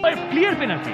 Clear penalty.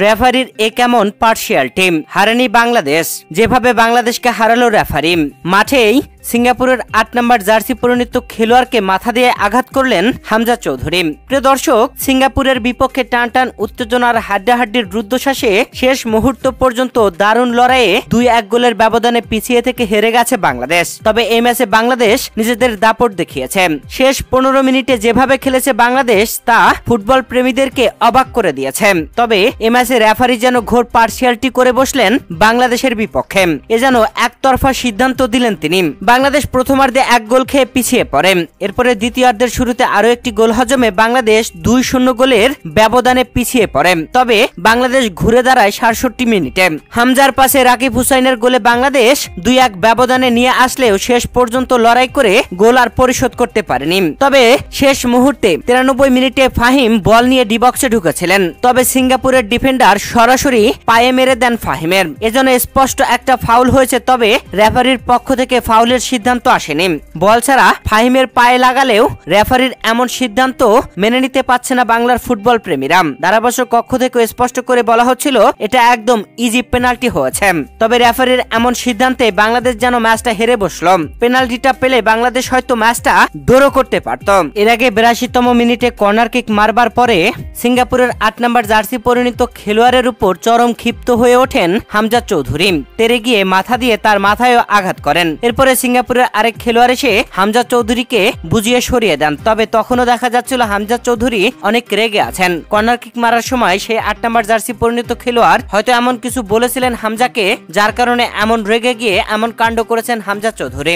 রেফারির এ কেমন partial team, হারেনি Bangladesh. যেভাবে বাংলাদেশকে হারালো রেফারি, মাঠেই সিঙ্গাপুরের ৮ নম্বর জার্সি পরিণত খেলোয়াড়কে মাথা দিয়ে আঘাত করলেন হামজা চৌধুরী। প্রিয় দর্শক, সিঙ্গাপুরের বিপক্ষে টান টান উত্তেজনার হাড্ডাহাড্ডির রুদ্ধশ্বাসে শেষ মুহূর্ত পর্যন্ত দারুণ লড়াইয়ে ২-১ গোলের ব্যবধানে পিছিয়ে থেকে হেরে গেছে বাংলাদেশ। তবে এই ম্যাচে বাংলাদেশ নিজেদের দাপট দেখিয়েছে। শেষ ১৫ মিনিটে যেভাবে খেলেছে বাংলাদেশ তা ফুটবল প্রেমীদেরকে অবাক করে দিয়েছে। তবে এই ম্যাচে রেফারি যেন ঘোর পার্সিয়ালিটি করে বসলেন বাংলাদেশের বিপক্ষে। এ যেন একতরফা সিদ্ধান্ত দিলেন তিনি। বাংলাদেশ প্রথমার্ধে ১ গোল খেয়ে পিছিয়ে পড়ে। এরপরে দ্বিতীয়ার্ধের শুরুতে আরো একটি গোল হজমে বাংলাদেশ ২-০ গোলের ব্যবধানে পিছিয়ে পড়ে। তবে বাংলাদেশ ঘুরে দাঁড়ায় ৬৭ মিনিটে। হামজার পাশে রাকিব হুসাইনের গোলে বাংলাদেশ ২-১ ব্যবধানে নিয়ে আসলেও শেষ পর্যন্ত লড়াই করে গোল আর পরিশোধ করতে পারেনি। তবে শেষ মুহূর্তে ৯৩ মিনিটে ফাহিম বল নিয়ে ডি বক্সে ঢুকেছিলেন। তবে সিঙ্গাপুরের ডিফেন্ডার সরাসরি পায়ে মেরে দেন ফাহিমের। এজন্য স্পষ্ট একটা ফাউল হয়েছে। তবে রেফারির পক্ষ থেকে ফাউলের সিদ্ধান্ত আসেনি। বল ছাড়া ফাহিমের পায়ে লাগালেও রেফারির এমন সিদ্ধান্ত মেনে নিতে পারছে না বাংলার ফুটবল প্রেমীরা। ধারাভাষ্য কক্ষ থেকে স্পষ্ট করে বলা হচ্ছিল এটা একদম ইজি পেনাল্টি হয়েছে। তবে রেফারির এমন সিদ্ধান্তে বাংলাদেশ যেন ম্যাচটা হেরে বসলো। পেনাল্টিটা পেলে বাংলাদেশ হয়তো ম্যাচটা ড্র করতে পারত। এর আগে ৮২তম মিনিটে কর্নার কিক মারবার পরে সিঙ্গাপুরের ৮ নম্বর জার্সি পরিণত খেলোয়াড়ের উপর চরম ক্ষিপ্ত হয়ে ওঠেন হামজা চৌধুরী। তেরে গিয়ে মাথা দিয়ে তার মাথায়ও আঘাত করেন। এরপরে সিঙ্গাপুরের আরেক খেলোয়াড় এসে হামজা চৌধুরীকে বুঝিয়ে সরিয়ে দেন। তবে তখনও দেখা যাচ্ছিল হামজা চৌধুরী অনেক রেগে আছেন। কর্নার কিক মারার সময় সেই ৮ নম্বর জার্সি পরিণত খেলোয়াড় হয়তো এমন কিছু বলেছিলেন হামজাকে, যার কারণে এমন রেগে গিয়ে এমন কাণ্ড করেছেন হামজা চৌধুরী।